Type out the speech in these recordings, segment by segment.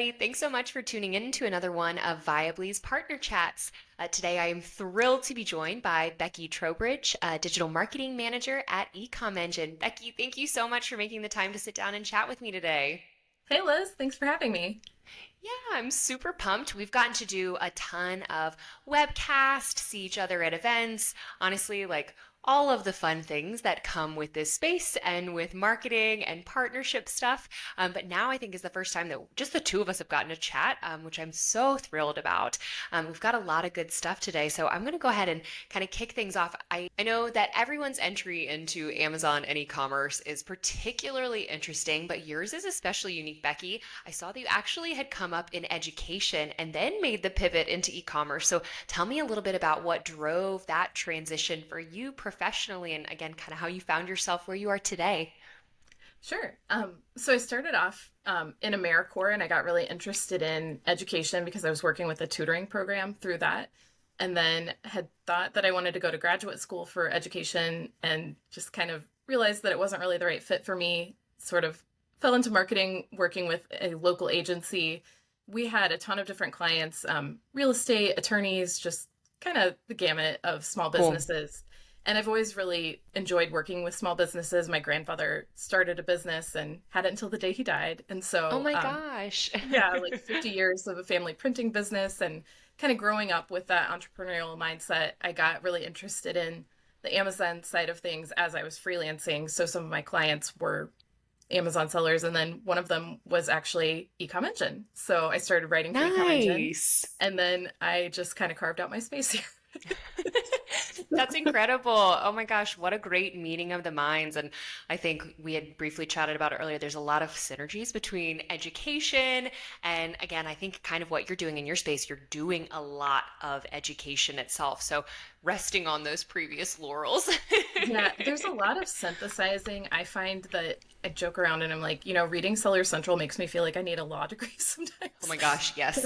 everybody. Thanks so much for tuning in to another one of Viably's Partner Chats. Today, I am thrilled to be joined by Becky Trowbridge, Digital Marketing Manager at EcomEngine. Becky, thank you so much for making the time to sit down and chat with me today. Hey Liz, thanks for having me. Yeah, I'm super pumped. We've gotten to do a ton of webcasts, see each other at events, honestly, like all of the fun things that come with this space and with marketing and partnership stuff. But now I think is the first time that just the two of us have gotten to chat, which I'm so thrilled about. We've got a lot of good stuff today. So I'm going to go ahead and kind of kick things off. I know that everyone's entry into Amazon and e-commerce is particularly interesting, but yours is especially unique, Becky. I saw that you actually had come up in education and then made the pivot into e-commerce. So tell me a little bit about what drove that transition for you professionally and again, kind of how you found yourself where you are today. Sure. So I started off in AmeriCorps and I got really interested in education because I was working with a tutoring program through that. And then had thought that I wanted to go to graduate school for education and just kind of realized that it wasn't really the right fit for me. Sort of fell into marketing, working with a local agency. We had a ton of different clients, real estate, attorneys, just kind of the gamut of small Cool. businesses. And I've always really enjoyed working with small businesses. My grandfather started a business and had it until the day he died. And Oh so, my gosh. yeah, like 50 years of a family printing business and kind of growing up with that entrepreneurial mindset, I got really interested in the Amazon side of things as I was freelancing. So some of my clients were Amazon sellers, and then one of them was actually EcomEngine. So I started writing for EcomEngine, Nice. and then I just kind of carved out my space here. That's incredible. Oh my gosh, what a great meeting of the minds. And I think we had briefly chatted about it earlier. There's a lot of synergies between education and, again, I think kind of what you're doing in your space, you're doing a lot of education itself. So resting on those previous laurels. Yeah, there's a lot of synthesizing. I find that I joke around and I'm like, reading Seller Central makes me feel like I need a law degree Oh sometimes. my gosh, yes.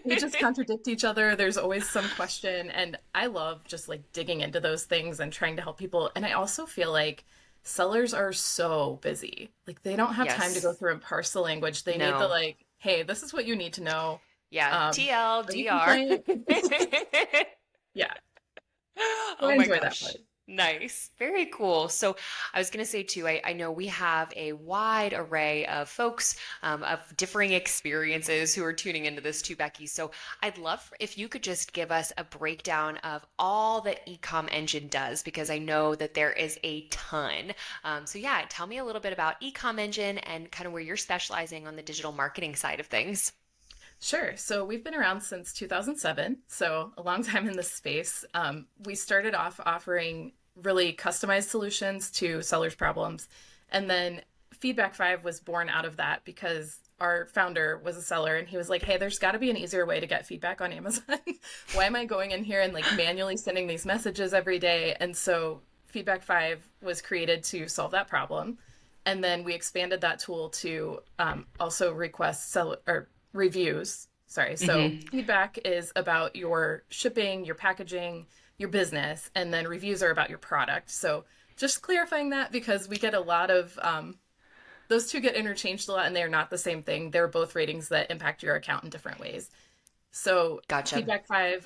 We just contradict each other. There's always some question. And I love just like digging into those things and trying to help people. And I also feel like sellers are so busy. Like they don't have time to Yes. go through and parse the language. They need the No. like, hey, this is what you need to know. Yeah. Are you TLDR. compliant? Yeah. So Oh I my enjoy that part. gosh. Nice. Very cool. So I was going to say too, I know we have a wide array of folks of differing experiences who are tuning into this too, Becky. So I'd love if you could just give us a breakdown of all that EcomEngine does, because I know that there is a ton. So yeah, tell me a little bit about EcomEngine and kind of where you're specializing on the digital marketing side of things. Sure. So we've been around since 2007, so a long time in this space. We started off offering really customized solutions to sellers' problems. And then Feedback 5 was born out of that because our founder was a seller and he was like, hey, there's got to be an easier way to get feedback on Amazon. Why am I going in here and like manually sending these messages every day? And so Feedback 5 was created to solve that problem. And then we expanded that tool to also request seller or reviews. Sorry. So Hmm. feedback is about your shipping, your packaging, your business, and then reviews are about your product. So just clarifying that because we get a lot of those two get interchanged a lot and they're not the same thing. They're both ratings that impact your account in different ways. So Gotcha. Feedback 5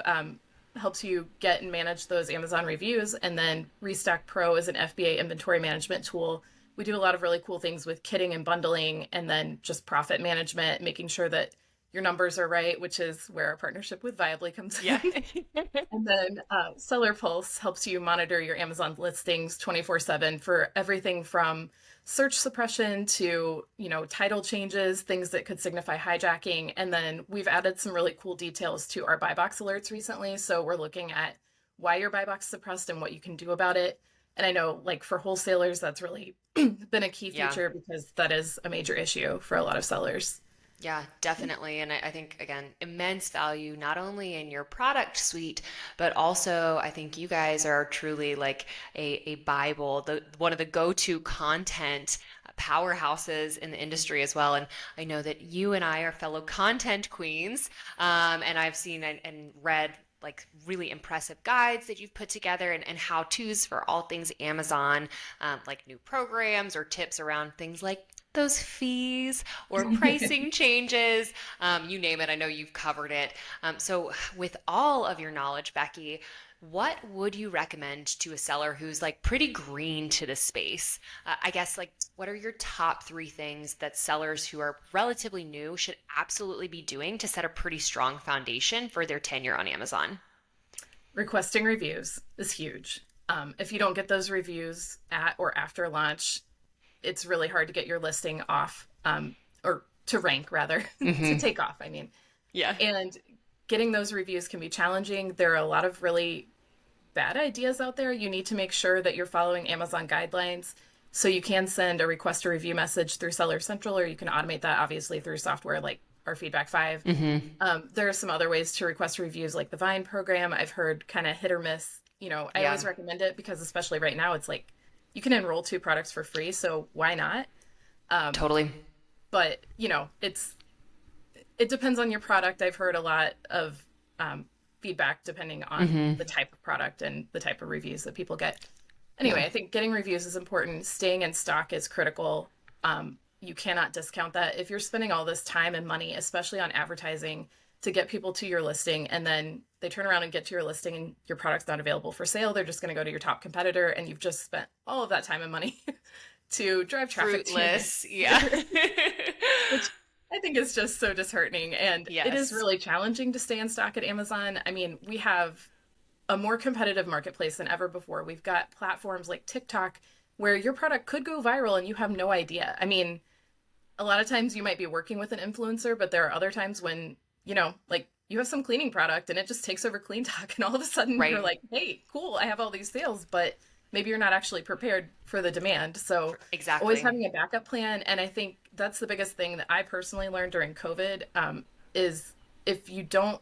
helps you get and manage those Amazon reviews. And then Restock Pro is an FBA inventory management tool. We do a lot of really cool things with kitting and bundling and then just profit management, making sure that your numbers are right, which is where our partnership with Viably comes Yeah. in. And then Seller Pulse helps you monitor your Amazon listings 24/7 for everything from search suppression to, title changes, things that could signify hijacking. And then we've added some really cool details to our buy box alerts recently. So we're looking at why your buy box suppressed and what you can do about it. And I know like for wholesalers, that's really been a key Yeah. feature because that is a major issue for a lot of sellers. Yeah, definitely. And I think, again, immense value, not only in your product suite, but also I think you guys are truly like a Bible, one of the go-to content powerhouses in the industry as well. And I know that you and I are fellow content queens. And I've seen and read like really impressive guides that you've put together and how-tos for all things Amazon, like new programs or tips around things like those fees or pricing changes, you name it. I know you've covered it. So, with all of your knowledge, Becky, what would you recommend to a seller who's like pretty green to the space? I guess, like, what are your top three things that sellers who are relatively new should absolutely be doing to set a pretty strong foundation for their tenure on Amazon? Requesting reviews is huge. If you don't get those reviews at or after launch, it's really hard to get your listing off, or to rank rather, to Hmm. take off, I mean. Yeah. And getting those reviews can be challenging. There are a lot of really bad ideas out there. You need to make sure that you're following Amazon guidelines. So you can send a request a review message through Seller Central, or you can automate that obviously through software like our Feedback 5. Hmm. There are some other ways to request reviews like the Vine program. I've heard kind of hit or miss. I Yeah, always recommend it because especially right now, it's like you can enroll 2 products for free. So why not? totally. But it depends on your product. I've heard a lot of feedback depending on Hmm. the type of product and the type of reviews that people get. Anyway, I think getting reviews is important. Staying in stock is critical. You cannot discount that. If you're spending all this time and money, especially on advertising, to get people to your listing, and then they turn around and get to your listing and your product's not available for sale, they're just going to go to your top competitor, and you've just spent all of that time and money to drive traffic to Fruitless. your Yeah. which I think is just so disheartening. And it is Yes. really challenging to stay in stock at Amazon. I mean, we have a more competitive marketplace than ever before. We've got platforms like TikTok where your product could go viral and you have no idea. I mean, a lot of times you might be working with an influencer, but there are other times when, like you have some cleaning product and it just takes over Clean Talk, and all of a sudden you're Right. like, hey, cool, I have all these sales, but maybe you're not actually prepared for the demand. So always Exactly. having a backup plan. And I think that's the biggest thing that I personally learned during COVID, is if you don't,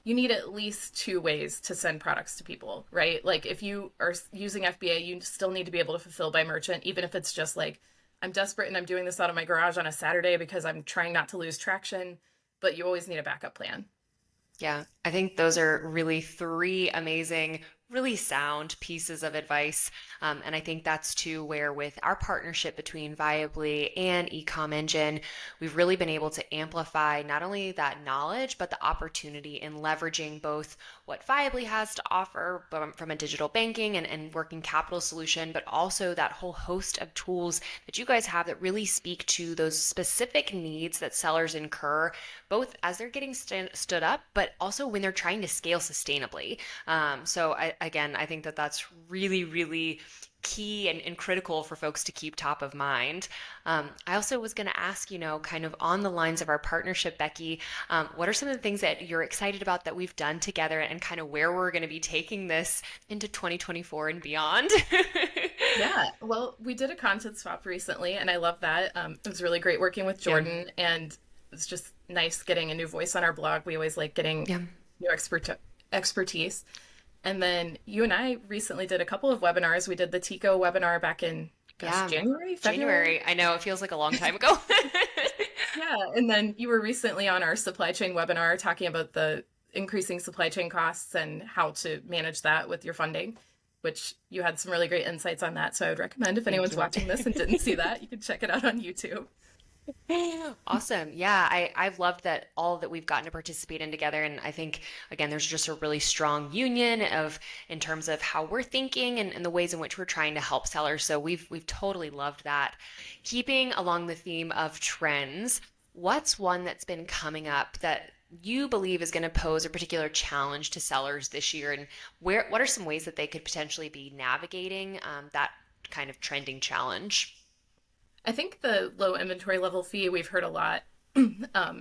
you need at least 2 ways to send products to people, right? Like if you are using FBA, you still need to be able to fulfill by merchant, even if it's just like, I'm desperate and I'm doing this out of my garage on a Saturday because I'm trying not to lose traction, but you always need a backup plan. Yeah, I think those are really three amazing, really sound pieces of advice. And I think that's too where with our partnership between Viably and EcomEngine, we've really been able to amplify not only that knowledge, but the opportunity in leveraging both what Viably has to offer from a digital banking and working capital solution, but also that whole host of tools that you guys have that really speak to those specific needs that sellers incur both as they're getting stood up, but also when they're trying to scale sustainably. Again, I think that that's really, really key and critical for folks to keep top of mind. I also was going to ask, kind of on the lines of our partnership, Becky, what are some of the things that you're excited about that we've done together and kind of where we're going to be taking this into 2024 and beyond? Yeah, well, we did a content swap recently, and I love that. It was really great working with Yeah. Jordan, and it's just nice getting a new voice on our blog. We always like getting Yeah. new expertise. And then you and I recently did a couple of webinars. We did the Tico webinar back in, gosh, Yeah. January, February. January. I know it feels like a long time ago. Yeah, and then you were recently on our supply chain webinar talking about the increasing supply chain costs and how to manage that with your funding, which you had some really great insights on that. So I would recommend if Thank anyone's you. watching this and didn't see that, you can check it out on YouTube. Awesome. Yeah, I've loved that all that we've gotten to participate in together. And I think, again, there's just a really strong union of in terms of how we're thinking and the ways in which we're trying to help sellers. So we've totally loved that. Keeping along the theme of trends, what's one that's been coming up that you believe is going to pose a particular challenge to sellers this year? And what are some ways that they could potentially be navigating that kind of trending challenge? I think the low inventory level fee, we've heard a lot.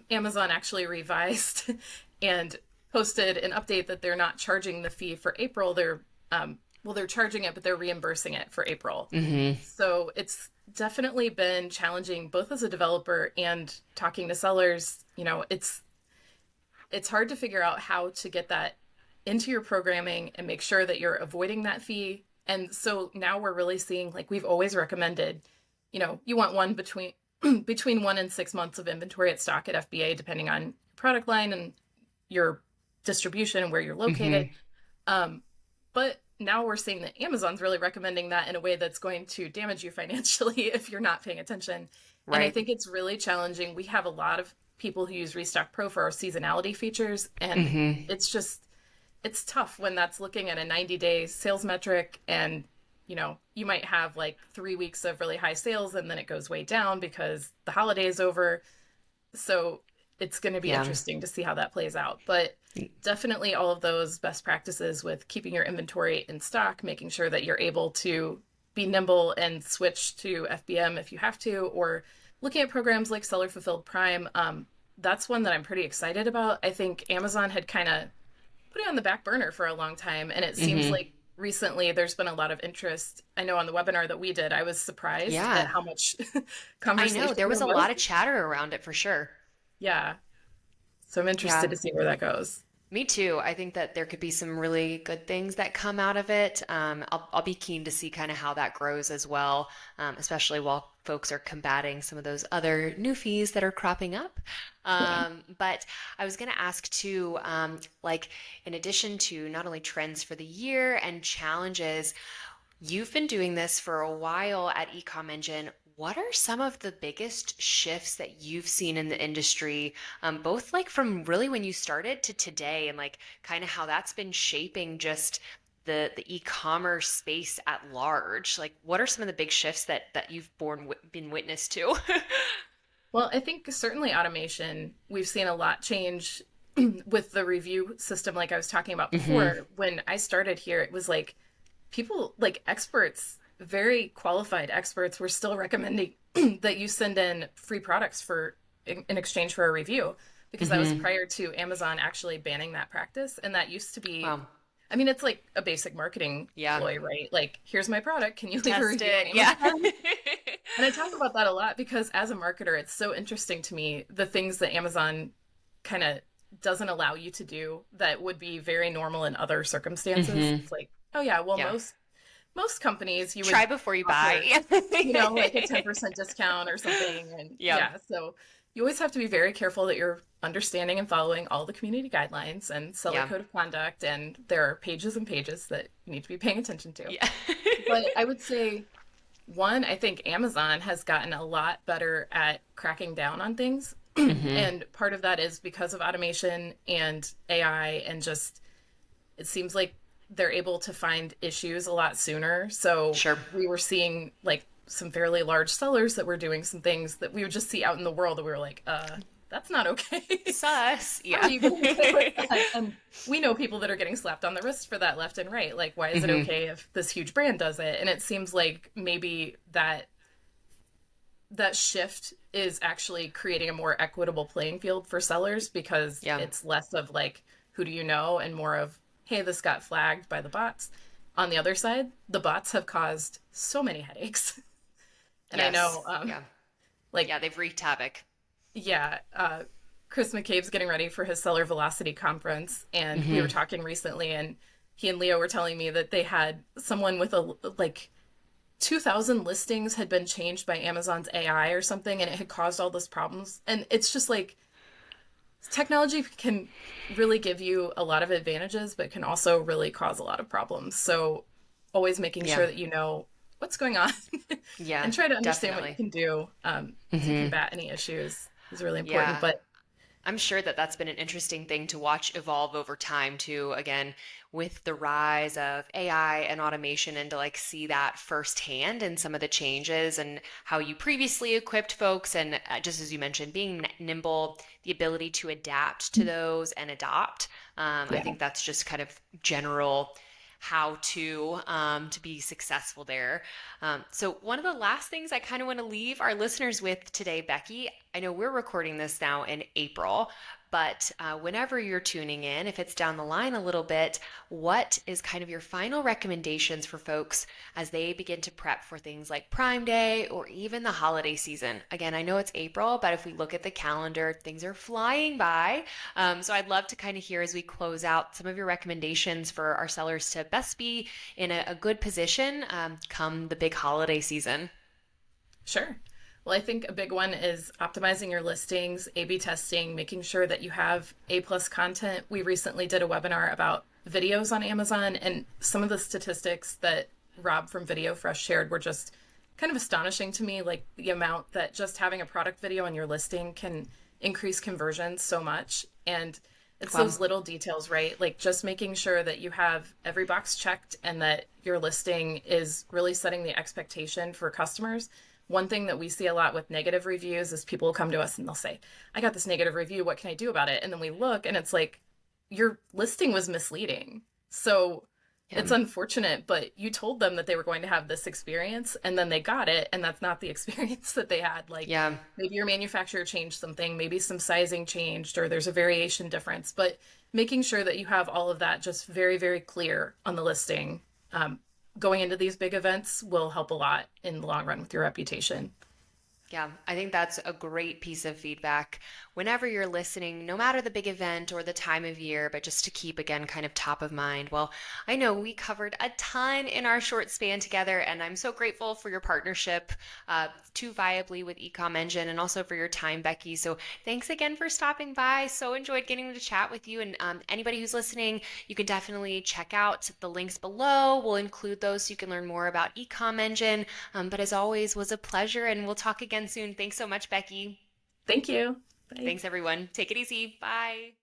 Amazon actually revised and posted an update that they're not charging the fee for April. They're charging it, but they're reimbursing it for April. Hmm. So it's definitely been challenging both as a developer and talking to sellers. It's hard to figure out how to get that into your programming and make sure that you're avoiding that fee. And so now we're really seeing, like we've always recommended, you want one between 1 and 6 months of inventory at stock at FBA, depending on your product line and your distribution and where you're Hmm. located. But now we're seeing that Amazon's really recommending that in a way that's going to damage you financially if you're not paying attention. And I Right. think it's really challenging. We have a lot of people who use Restock Pro for our seasonality features, and Hmm. it's just it's tough when that's looking at a 90-day sales metric, and you might have like 3 weeks of really high sales and then it goes way down because the holiday is over. So it's going to be Yeah. interesting to see how that plays out. But definitely all of those best practices with keeping your inventory in stock, making sure that you're able to be nimble and switch to FBM if you have to, or looking at programs like Seller Fulfilled Prime. That's one that I'm pretty excited about. I think Amazon had kind of put it on the back burner for a long time, and it seems Hmm. like recently there's been a lot of interest. I know on the webinar that we did, I was surprised at Yeah. how much I know conversation there there was a was. lot of chatter around it for sure. Yeah. So I'm interested Yeah. to see where that goes. Me too. I think that there could be some really good things that come out of it. I'll be keen to see kind of how that grows as well, especially while folks are combating some of those other new fees that are cropping up. Yeah. But I was going to ask too, like in addition to not only trends for the year and challenges, you've been doing this for a while at EcomEngine. What are some of the biggest shifts that you've seen in the industry, both like from really when you started to today, and like kind of how that's been shaping just the e-commerce space at large? Like, what are some of the big shifts that you've been witness to? Well, I think certainly automation, we've seen a lot change with the review system, like I was talking about Hmm. before. When I started here, it was like people, like experts, very qualified experts, were still recommending that you send in free products for in exchange for a review, because that was Hmm. prior to Amazon actually banning that practice. And that used to be, Wow. I mean, it's like a basic marketing Yeah. ploy, right? Like, here's my product. Can you leave a Test review on it. Yeah. Amazon? And I talk about that a lot because as a marketer, it's so interesting to me the things that Amazon kind of doesn't allow you to do that would be very normal in other circumstances. Hmm. It's like, oh yeah, well Yeah. most companies you would Try before you buy. offer, Yeah. like a 10% discount or something. And Yeah. yeah, so you always have to be very careful that you're understanding and following all the community guidelines and seller Yeah. code of conduct. And there are pages and pages that you need to be paying attention to. Yeah. But I would say one, I think Amazon has gotten a lot better at cracking down on things. Hmm. And part of that is because of automation and AI, and just it seems like they're able to find issues a lot sooner. So Sure. we were seeing like some fairly large sellers that were doing some things that we would just see out in the world that we were like, that's not okay. Sus. How are Yeah. you getting away with that? And we know people that are getting slapped on the wrist for that left and right. Like, why is it Hmm. okay if this huge brand does it? And it seems like maybe that shift is actually creating a more equitable playing field for sellers, because Yeah. it's less of like, who do you know, and more of, hey, this got flagged by the bots. On the other side, the bots have caused so many headaches. And I Yes. know, Yeah. like, Yeah. They've wreaked havoc. yeah, Chris McCabe's getting ready for his Seller Velocity conference, and we were Hmm. talking recently, and he and Leo were telling me that they had someone with a like 2,000 listings had been changed by Amazon's AI or something, and it had caused all those problems. And it's just like technology can really give you a lot of advantages, but can also really cause a lot of problems. So always making Yeah. sure that you know what's going on Yeah. and try to understand what you Definitely. can do to Hmm. combat any issues is really important. Yeah. But I'm sure that that's been an interesting thing to watch evolve over time too, again, with the rise of AI and automation, and to like see that firsthand in some of the changes and how you previously equipped folks. And just as you mentioned, being nimble, the ability to adapt to those and adopt. I yeah, think that's just kind of general how to be successful there. So one of the last things I kind of want to leave our listeners with today, Becky, I know we're recording this now in April, but whenever you're tuning in, if it's down the line a little bit, what is kind of your final recommendations for folks as they begin to prep for things like Prime Day or even the holiday season? Again, I know it's April, but if we look at the calendar, things are flying by. So I'd love to kind of hear as we close out some of your recommendations for our sellers to best be in a good position come the big holiday season. sure. Well, I think a big one is optimizing your listings, A/B testing, making sure that you have A+ content. We recently did a webinar about videos on Amazon, and some of the statistics that Rob from Video Fresh shared were just kind of astonishing to me, like the amount that just having a product video on your listing can increase conversion so much. And it's Well, those little details, right? Like just making sure that you have every box checked and that your listing is really setting the expectation for customers. One thing that we see a lot with negative reviews is people will come to us and they'll say, I got this negative review. What can I do about it? And then we look and it's like, your listing was misleading. So yeah, it's unfortunate, but you told them that they were going to have this experience and then they got it, and that's not the experience that they had. Like yeah. maybe your manufacturer changed something, maybe some sizing changed, or there's a variation difference, but making sure that you have all of that just very, very clear on the listing going into these big events will help a lot in the long run with your reputation. Yeah, I think that's a great piece of feedback whenever you're listening, no matter the big event or the time of year, but just to keep again kind of top of mind. Well, I know we covered a ton in our short span together, and I'm so grateful for your partnership to Viably with EcomEngine and also for your time, Becky. So thanks again for stopping by. So enjoyed getting to chat with you. And anybody who's listening, you can definitely check out the links below. We'll include those so you can learn more about EcomEngine. But as always, was a pleasure, and we'll talk again soon. Thanks so much, Becky. Thank you. Bye. Thanks, everyone. Take it easy. Bye.